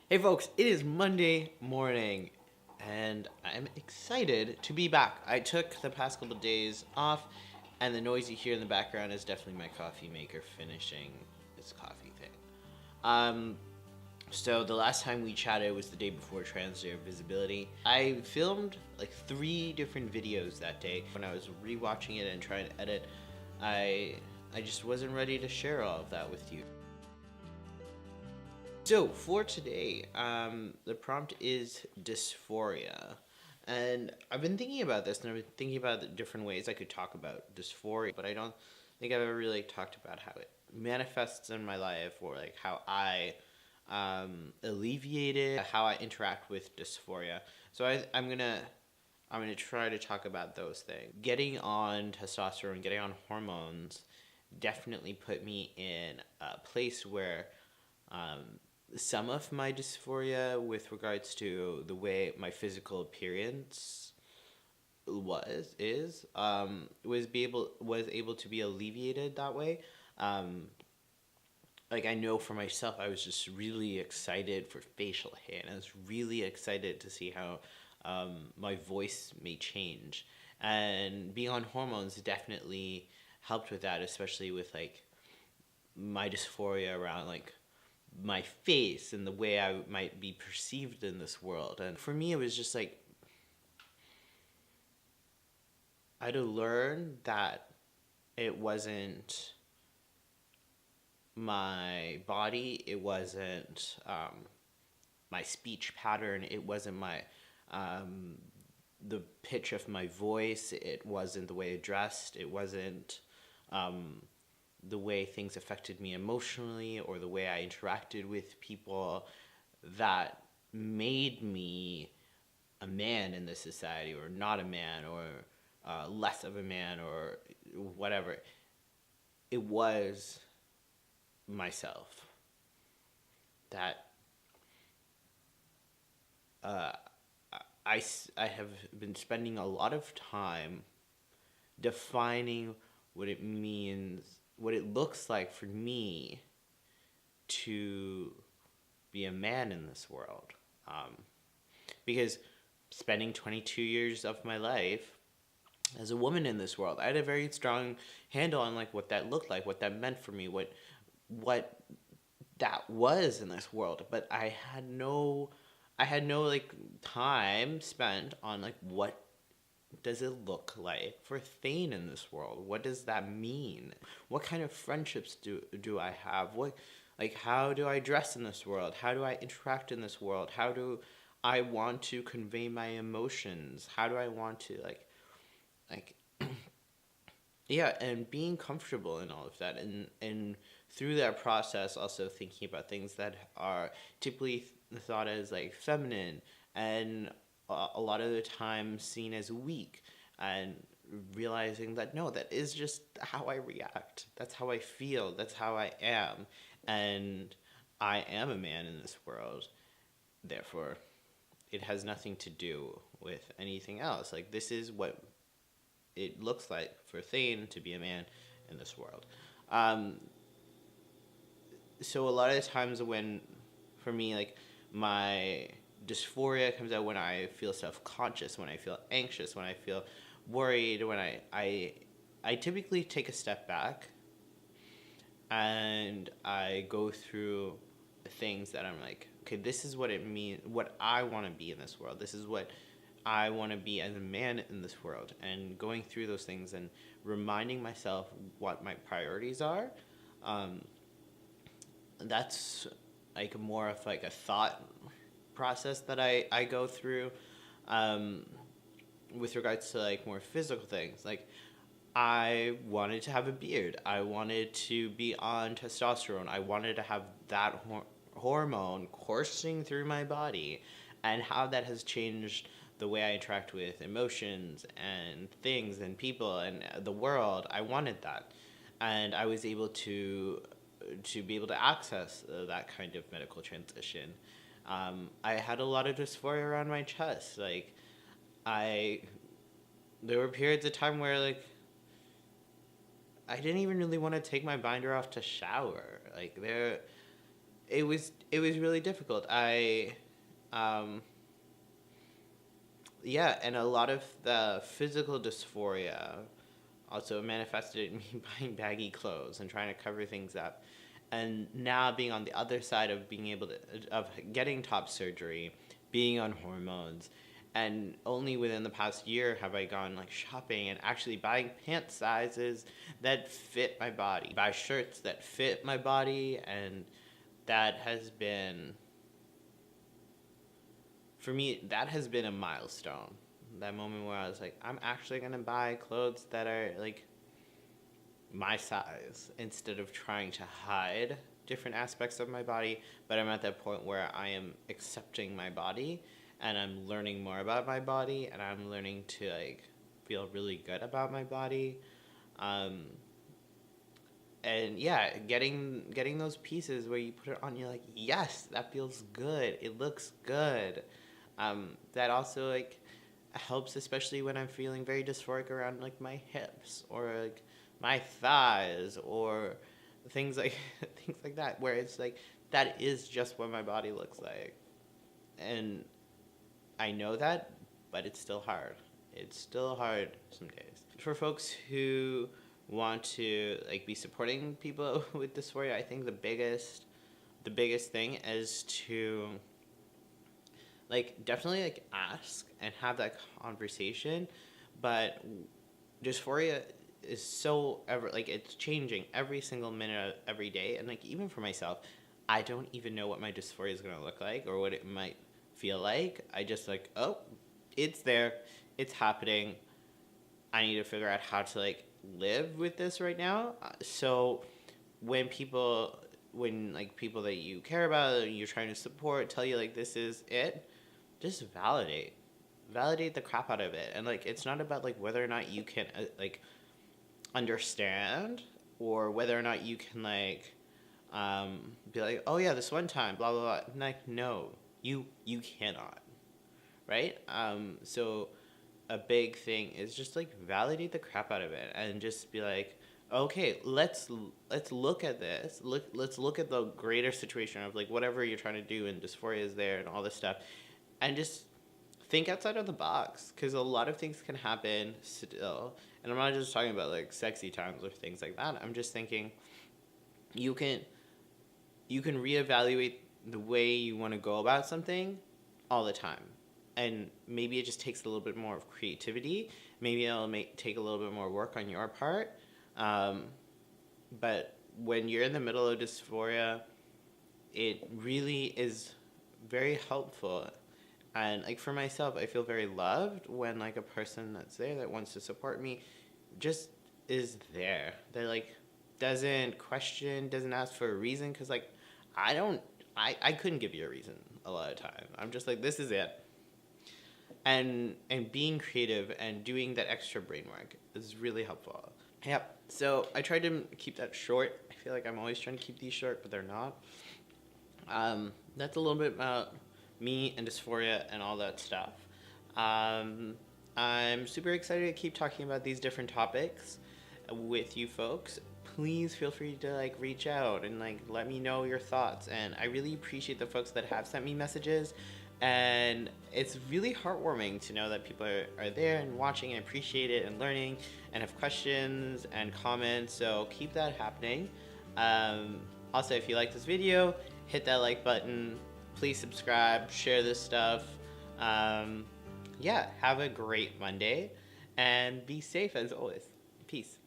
Hey folks, it is Monday morning and I'm excited to be back. I took the past couple of days off and the noise you hear in the background is definitely my coffee maker finishing its coffee thing. Um, so the last time we chatted was the day before Trans Day of Visibility. I filmed like 3 different videos that day. When I was rewatching it and trying to edit, I I just wasn't ready to share all of that with you. So for today, the prompt is dysphoria. And I've been thinking about this and I've been thinking about the different ways I could talk about dysphoria, but I don't think I've ever really talked about how it manifests in my life or like how I alleviate it, how I interact with dysphoria. So I'm gonna try to talk about those things. Getting on testosterone, getting on hormones, definitely put me in a place where um, some of my dysphoria with regards to the way my physical appearance was able to be alleviated that way. Um, like I know for myself, I was just really excited for facial hair, and I was really excited to see how my voice may change. And being on hormones definitely helped with that, especially with like my dysphoria around like my face and the way I might be perceived in this world. And for me, it was just like I had to learn that it wasn't my body, it wasn't my speech pattern, it wasn't my um, the pitch of my voice, it wasn't the way I dressed, it wasn't um, the way things affected me emotionally or the way I interacted with people that made me a man in this society or not a man or less of a man or whatever. It was myself that uh, I have been spending a lot of time defining what it means, what it looks like for me to be a man in this world. Because spending 22 years of my life as a woman in this world, I had a very strong handle on like what that looked like, what that meant for me, what that was in this world. But I had no like time spent on like what does it look like for Thane in this world? What does that mean? What kind of friendships do I have? How do I dress in this world? How do I interact in this world? How do I want to convey my emotions? How do I want to like yeah, and being comfortable in all of that, and through that process also thinking about things that are typically thought as like feminine and a lot of the time seen as weak, and realizing that no, that is just how I react, that's how I feel, that's how I am, and I am a man in this world, therefore it has nothing to do with anything else. Like this is what it looks like for Thane to be a man in this world. Um, so a lot of the times when, for me, like my dysphoria comes out when I feel self-conscious, when I feel anxious, when I feel worried, when I typically take a step back and I go through things that I'm like, okay, this is what it means, what I want to be in this world. This is what I want to be as a man in this world, and going through those things and reminding myself what my priorities are. Um, that's like more of like a thought process that I go through um, with regards to like more physical things. Like I wanted to have a beard. I wanted to be on testosterone. I wanted to have that hormone coursing through my body, and how that has changed the way I interact with emotions and things and people and the world. I wanted that, and I was able to be able to access that kind of medical transition. I had a lot of dysphoria around my chest. Like I, there were periods of time where like I didn't even really want to take my binder off to shower. Like it was really difficult. Yeah, and a lot of the physical dysphoria also manifested in me buying baggy clothes and trying to cover things up. And now being on the other side of being able to, of getting top surgery, being on hormones, and only within the past year have I gone like shopping and actually buying pant sizes that fit my body, buy shirts that fit my body, and that has been, for me, that has been a milestone. That moment where I was like, I'm actually gonna buy clothes that are like my size instead of trying to hide different aspects of my body. But I'm at that point where I am accepting my body and I'm learning more about my body and I'm learning to like feel really good about my body. And yeah, getting those pieces where you put it on, you're like, yes, that feels good. It looks good. That also like helps, especially when I'm feeling very dysphoric around like my hips or like my thighs or things like things like that, where it's like that is just what my body looks like, and I know that, but it's still hard. It's still hard some days. For folks who want to like be supporting people with dysphoria, I think the biggest thing is to like definitely like ask and have that conversation. But dysphoria is so ever like it's changing every single minute of every day, and like even for myself, I don't even know what my dysphoria is going to look like or what it might feel like. I just like, oh, it's there, it's happening, I need to figure out how to like live with this right now. So when people that you care about and you're trying to support tell you like this is it, just validate the crap out of it. And like it's not about like whether or not you can like understand or whether or not you can like be like, oh yeah, this one time blah blah blah. Like no, you cannot, right? So a big thing is just like validate the crap out of it and just be like, okay, let's look at this. Let's look at the greater situation of like whatever you're trying to do, and dysphoria is there and all this stuff, and just think outside of the box, because a lot of things can happen still. And I'm not just talking about like sexy times or things like that. I'm just thinking you can reevaluate the way you want to go about something all the time. And maybe it just takes a little bit more of creativity. Maybe it'll take a little bit more work on your part. But when you're in the middle of dysphoria, it really is very helpful. And like for myself, I feel very loved when like a person that's there that wants to support me just is there. They're like doesn't question, doesn't ask for a reason, because like I couldn't give you a reason a lot of time. I'm just like, this is it. And being creative and doing that extra brain work is really helpful. Yep. So I tried to keep that short. I feel like I'm always trying to keep these short, but they're not. That's a little bit about me and dysphoria and all that stuff. I'm super excited to keep talking about these different topics with you folks. Please feel free to like reach out and like let me know your thoughts. And I really appreciate the folks that have sent me messages. And it's really heartwarming to know that people are there and watching and appreciate it and learning and have questions and comments. So keep that happening. Also, if you like this video, hit that like button. Please subscribe, share this stuff. Yeah, have a great Monday and be safe as always. Peace.